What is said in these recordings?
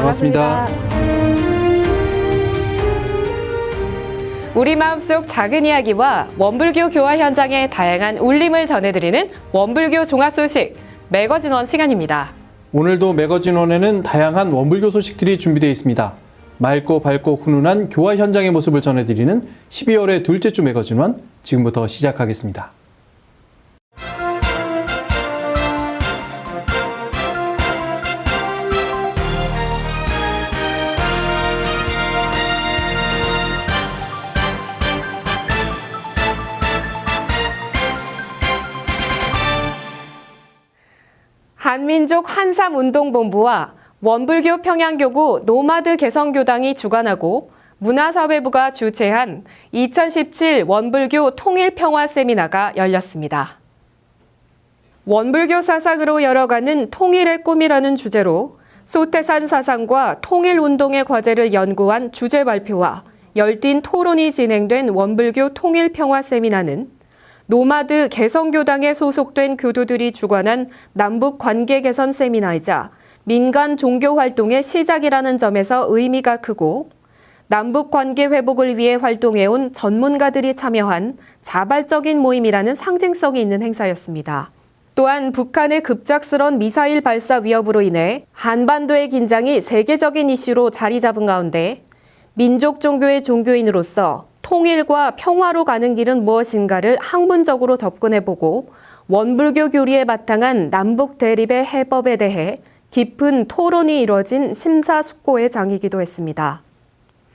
반갑습니다. 우리 마음속 작은 이야기와 원불교 교화 현장의 다양한 울림을 전해드리는 원불교 종합 소식 매거진원 시간입니다. 오늘도 매거진원에는 다양한 원불교 소식들이 준비되어 있습니다. 맑고 밝고 훈훈한 교화 현장의 모습을 전해드리는 12월의 둘째 주 매거진원 지금부터 시작하겠습니다. 한민족 한삼운동본부와 원불교 평양교구 노마드 개성교당이 주관하고 문화사회부가 주최한 2017 원불교 통일평화 세미나가 열렸습니다. 원불교 사상으로 열어가는 통일의 꿈이라는 주제로 소태산 사상과 통일운동의 과제를 연구한 주제 발표와 열띤 토론이 진행된 원불교 통일평화 세미나는 노마드 개성교당에 소속된 교도들이 주관한 남북 관계 개선 세미나이자 민간 종교 활동의 시작이라는 점에서 의미가 크고 남북 관계 회복을 위해 활동해온 전문가들이 참여한 자발적인 모임이라는 상징성이 있는 행사였습니다. 또한 북한의 급작스런 미사일 발사 위협으로 인해 한반도의 긴장이 세계적인 이슈로 자리 잡은 가운데 민족 종교의 종교인으로서 통일과 평화로 가는 길은 무엇인가를 학문적으로 접근해보고 원불교 교리에 바탕한 남북 대립의 해법에 대해 깊은 토론이 이뤄진 심사숙고의 장이기도 했습니다.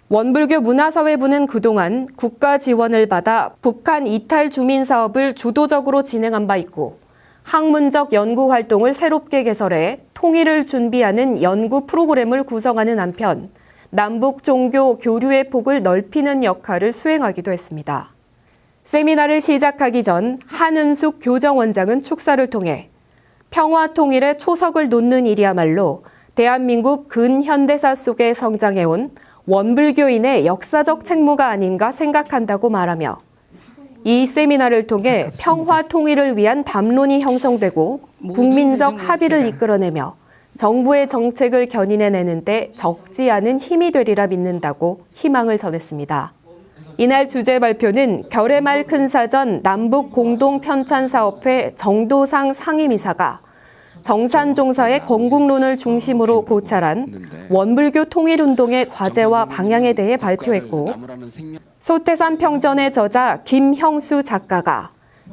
원불교 문화사회부는 그동안 국가 지원을 받아 북한 이탈 주민 사업을 주도적으로 진행한 바 있고 학문적 연구 활동을 새롭게 개설해 통일을 준비하는 연구 프로그램을 구성하는 한편 남북 종교 교류의 폭을 넓히는 역할을 수행하기도 했습니다. 세미나를 시작하기 전 한은숙 교정원장은 축사를 통해 평화 통일의 초석을 놓는 일이야말로 대한민국 근현대사 속에 성장해온 원불교인의 역사적 책무가 아닌가 생각한다고 말하며 이 세미나를 통해 평화 통일을 위한 담론이 형성되고 국민적 합의를 이끌어내며 정부의 정책을 견인해내는데 적지 않은 힘이 되리라 믿는다고 희망을 전했습니다. 이날 주제 발표는 결의말 큰사전 남북공동편찬사업회 정도상 상임이사가 정산종사의 건국론을 중심으로 고찰한 원불교 통일운동의 과제와 방향에 대해 발표했고 소태산 평전의 저자 김형수 작가가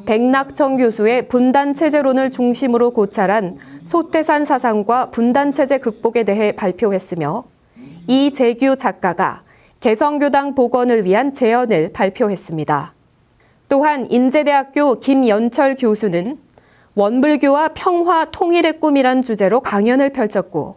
백낙청 교수의 분단체제론을 중심으로 고찰한 소태산 사상과 분단체제 극복에 대해 발표했으며 이재규 작가가 개성교당 복원을 위한 제언을 발표했습니다. 또한 인제대학교 김연철 교수는 원불교와 평화 통일의 꿈이란 주제로 강연을 펼쳤고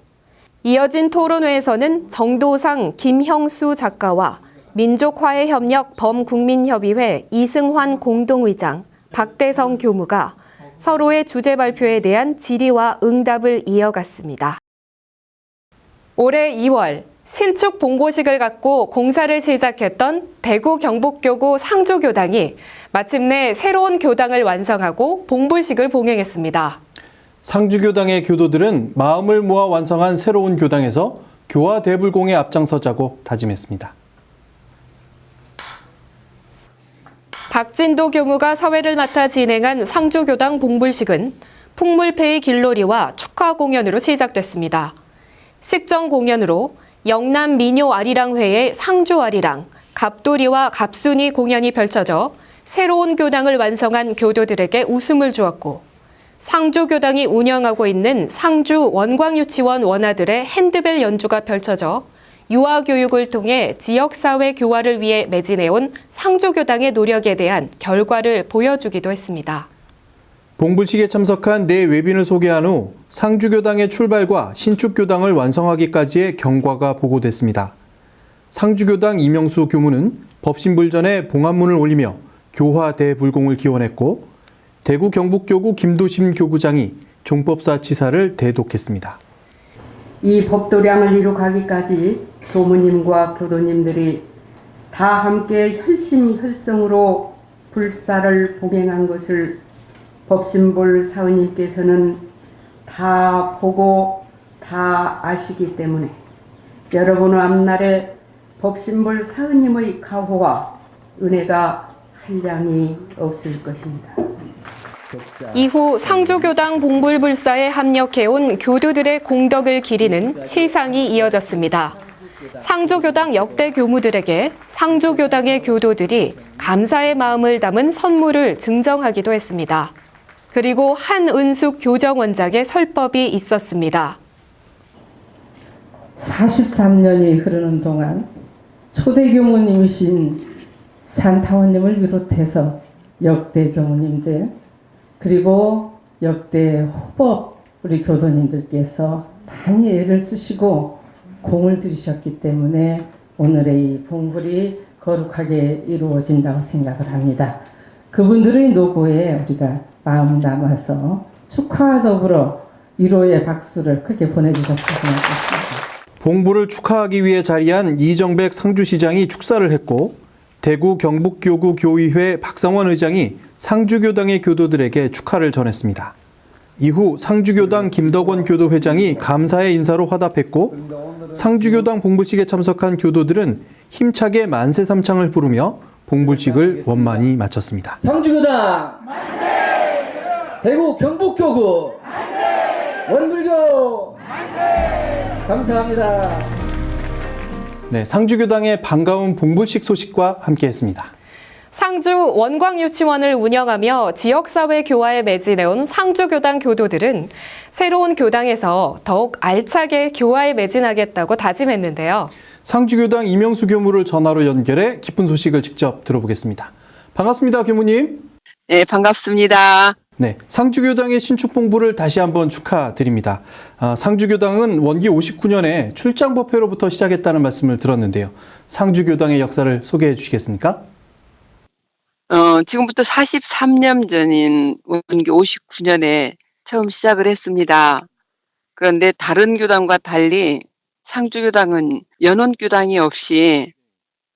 이어진 토론회에서는 정도상 김형수 작가와 민족화해협력 범국민협의회 이승환 공동의장, 박대성 교무가 서로의 주제 발표에 대한 질의와 응답을 이어갔습니다. 올해 2월 신축 봉고식을 갖고 공사를 시작했던 대구 경북교구 상주교당이 마침내 새로운 교당을 완성하고 봉불식을 봉행했습니다. 상주교당의 교도들은 마음을 모아 완성한 새로운 교당에서 교화 대불공에 앞장서자고 다짐했습니다. 박진도 교무가 사회를 맡아 진행한 상주교당 봉불식은 풍물패의 길놀이와 축하 공연으로 시작됐습니다. 식정 공연으로 영남 민요 아리랑회의 상주 아리랑, 갑돌이와 갑순이 공연이 펼쳐져 새로운 교당을 완성한 교도들에게 웃음을 주었고 상주교당이 운영하고 있는 상주 원광유치원 원아들의 핸드벨 연주가 펼쳐져 유아교육을 통해 지역사회 교화를 위해 매진해온 상주교당의 노력에 대한 결과를 보여주기도 했습니다. 봉불식에 참석한 네 외빈을 소개한 후 상주교당의 출발과 신축교당을 완성하기까지의 경과가 보고됐습니다. 상주교당 이명수 교무는 법신불전에 봉안문을 올리며 교화 대불공을 기원했고 대구 경북교구 김도심 교구장이 종법사 치사를 대독했습니다. 이 법도량을 이루가기까지 교무님과 교도님들이 다 함께 혈심혈성으로 불사를 봉행한 것을 법신볼 사은님께서는 다 보고 다 아시기 때문에 여러분 앞날에 법신볼 사은님의 가호와 은혜가 한량이 없을 것입니다. 이후 상주교당 봉불불사에 합력해온 교도들의 공덕을 기리는 시상이 이어졌습니다. 상주교당 역대 교무들에게 상주교당의 교도들이 감사의 마음을 담은 선물을 증정하기도 했습니다. 그리고 한은숙 교정원장의 설법이 있었습니다. 43년이 흐르는 동안 초대 교무님이신 산타원님을 비롯해서 역대 교무님들 그리고 역대 후법 우리 교도님들께서 많이 애를 쓰시고 공을 들이셨기 때문에 오늘의 이 봉불이 거룩하게 이루어진다고 생각을 합니다. 그분들의 노고에 우리가 마음 담아서 축하와 더불어 위로의 박수를 크게 보내주셨으면 좋겠습니다. 봉불을 축하하기 위해 자리한 이정백 상주시장이 축사를 했고 대구 경북교구 교의회 박성원 의장이 상주교당의 교도들에게 축하를 전했습니다. 이후 상주교당 김덕원 교도회장이 감사의 인사로 화답했고 상주교당 봉불식에 참석한 교도들은 힘차게 만세삼창을 부르며 봉불식을 원만히 마쳤습니다. 상주교당 만세! 대구 경북교구 만세! 원불교 만세! 감사합니다. 네, 상주교당의 반가운 봉불식 소식과 함께했습니다. 상주 원광유치원을 운영하며 지역사회 교화에 매진해온 상주교당 교도들은 새로운 교당에서 더욱 알차게 교화에 매진하겠다고 다짐했는데요. 상주교당 이명수 교무를 전화로 연결해 깊은 소식을 직접 들어보겠습니다. 반갑습니다, 교무님. 네, 반갑습니다. 네, 상주교당의 신축 봉불을 다시 한번 축하드립니다. 상주교당은 원기 59년에 출장법회로부터 시작했다는 말씀을 들었는데요. 상주교당의 역사를 소개해 주시겠습니까? 지금부터 43년 전인 원기 59년에 처음 시작을 했습니다. 그런데 다른 교당과 달리 상주교당은 연원교당이 없이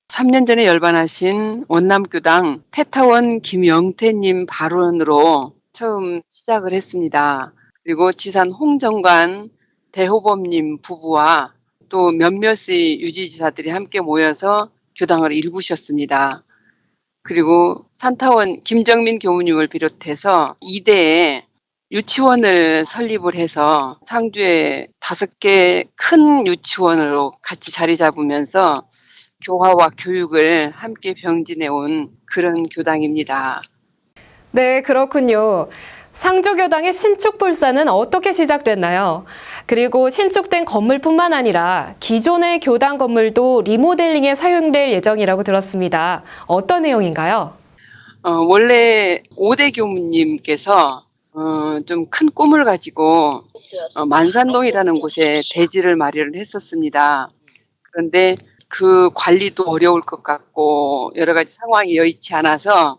3년 전에 열반하신 원남교당 태타원 김영태님 발언으로 처음 시작을 했습니다. 그리고 지산 홍정관 대호범님 부부와 또 몇몇의 유지지사들이 함께 모여서 교당을 일구셨습니다. 그리고 산타원 김정민 교무님을 비롯해서 2대에 유치원을 설립을 해서 상주에 5개 큰 유치원으로 같이 자리 잡으면서 교화와 교육을 함께 병진해온 그런 교당입니다. 네, 그렇군요. 상주교당의 신축불사는 어떻게 시작됐나요? 그리고 신축된 건물뿐만 아니라 기존의 교당 건물도 리모델링에 사용될 예정이라고 들었습니다. 어떤 내용인가요? 원래 5대 교무님께서 좀 큰 꿈을 가지고 만산동이라는 곳에 대지를 마련을 했었습니다. 그런데 그 관리도 어려울 것 같고 여러 가지 상황이 여의치 않아서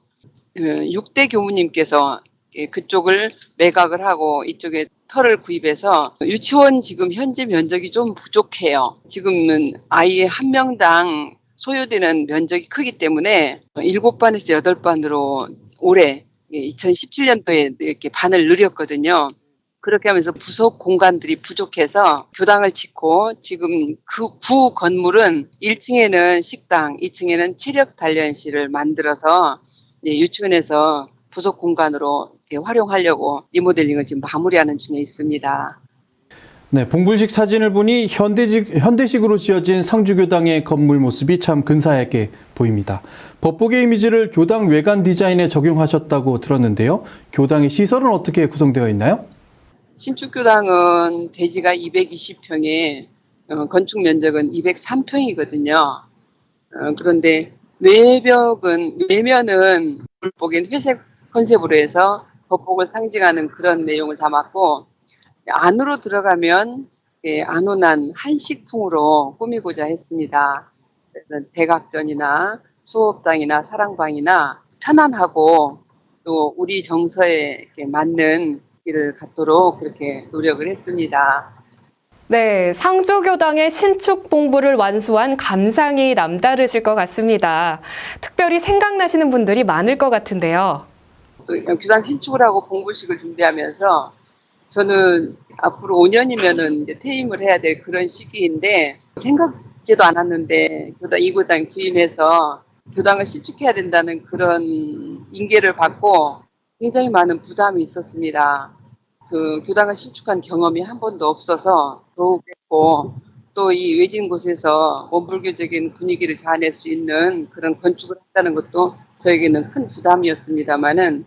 6대 교무님께서 그쪽을 매각을 하고 이쪽에 터를 구입해서 유치원 지금 현재 면적이 좀 부족해요. 지금은 아이 한 명당 소요되는 면적이 크기 때문에 7반에서 8반으로 올해 2017년도에 이렇게 반을 늘렸거든요. 그렇게 하면서 부속 공간들이 부족해서 교당을 짓고 지금 그 구 건물은 1층에는 식당, 2층에는 체력 단련실을 만들어서 유치원에서 부속 공간으로 활용하려고 리모델링을 지금 마무리하는 중에 있습니다. 네, 봉불식 사진을 보니 현대식으로 지어진 상주교당의 건물 모습이 참 근사하게 보입니다. 법복의 이미지를 교당 외관 디자인에 적용하셨다고 들었는데요. 교당의 시설은 어떻게 구성되어 있나요? 신축교당은 대지가 220평에 건축 면적은 203평이거든요. 그런데 외면은 불복인 회색 컨셉으로 해서 법복을 상징하는 그런 내용을 담았고 안으로 들어가면 안온한 한식풍으로 꾸미고자 했습니다. 그래서 대각전이나 수업당이나 사랑방이나 편안하고 또 우리 정서에 맞는 길을 갖도록 그렇게 노력을 했습니다. 네, 상주교당의 신축 봉불을 완수한 감상이 남다르실 것 같습니다. 특별히 생각나시는 분들이 많을 것 같은데요. 또 교당 신축을 하고 봉불식을 준비하면서 저는 앞으로 5년이면은 이제 퇴임을 해야 될 그런 시기인데 생각지도 않았는데 교당 2구당 부임해서 교당을 신축해야 된다는 그런 인계를 받고 굉장히 많은 부담이 있었습니다. 그 교당을 신축한 경험이 한 번도 없어서 더욱 했고 또 이 외진 곳에서 원불교적인 분위기를 자아낼 수 있는 그런 건축을 한다는 것도 저에게는 큰 부담이었습니다만은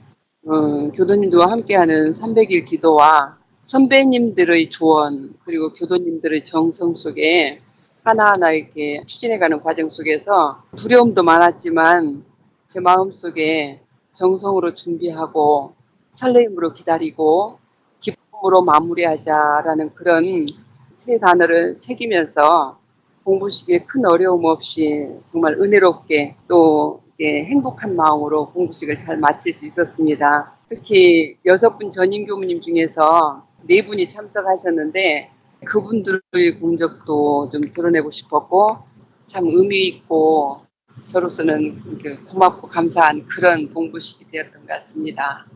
교도님들과 함께하는 300일 기도와 선배님들의 조언 그리고 교도님들의 정성 속에 하나하나 이렇게 추진해가는 과정 속에서 두려움도 많았지만 제 마음속에 정성으로 준비하고 설레임으로 기다리고 기쁨으로 마무리하자라는 그런 세 단어를 새기면서 공부 시기에 큰 어려움 없이 정말 은혜롭게 또 행복한 마음으로 공부식을 잘 마칠 수 있었습니다. 특히 6분 전임 교무님 중에서 4분이 참석하셨는데 그분들의 공적도 좀 드러내고 싶었고 참 의미 있고 저로서는 고맙고 감사한 그런 공부식이 되었던 것 같습니다.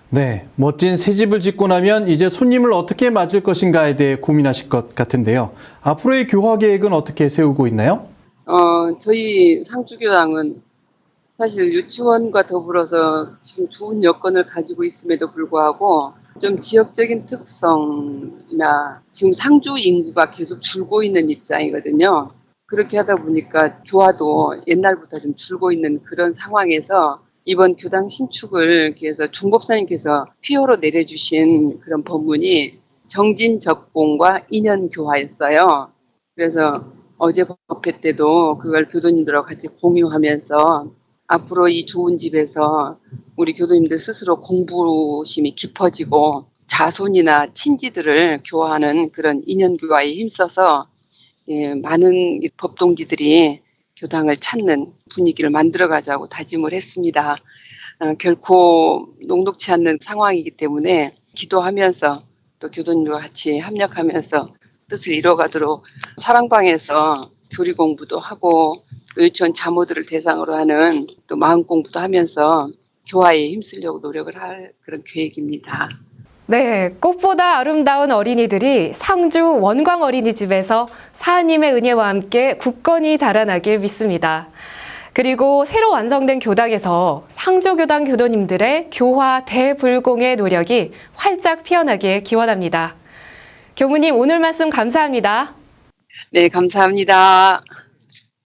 네, 멋진 새 집을 짓고 나면 이제 손님을 어떻게 맞을 것인가에 대해 고민하실 것 같은데요. 앞으로의 교화 계획은 어떻게 세우고 있나요? 저희 상주교당은 사실 유치원과 더불어서 참 좋은 여건을 가지고 있음에도 불구하고 좀 지역적인 특성이나 지금 상주 인구가 계속 줄고 있는 입장이거든요. 그렇게 하다 보니까 교화도 옛날부터 좀 줄고 있는 그런 상황에서 이번 교당 신축을 위해서 종법사님께서 피오로 내려주신 그런 법문이 정진적공과 인연교화였어요. 그래서 어제 법회 때도 그걸 교도님들하고 같이 공유하면서 앞으로 이 좋은 집에서 우리 교도님들 스스로 공부심이 깊어지고 자손이나 친지들을 교화하는 그런 인연교화에 힘써서 많은 법동지들이 교당을 찾는 분위기를 만들어가자고 다짐을 했습니다. 결코 녹록치 않는 상황이기 때문에 기도하면서 또 교도님과 같이 합력하면서 뜻을 이뤄가도록 사랑방에서 교리 공부도 하고 또 유치원 자모들을 대상으로 하는 또 마음 공부도 하면서 교화에 힘쓰려고 노력을 할 그런 계획입니다. 네, 꽃보다 아름다운 어린이들이 상주 원광 어린이집에서 사하님의 은혜와 함께 굳건히 자라나길 믿습니다. 그리고 새로 완성된 교당에서 상주교당 교도님들의 교화 대불공의 노력이 활짝 피어나길 기원합니다. 교무님 오늘 말씀 감사합니다. 네, 감사합니다.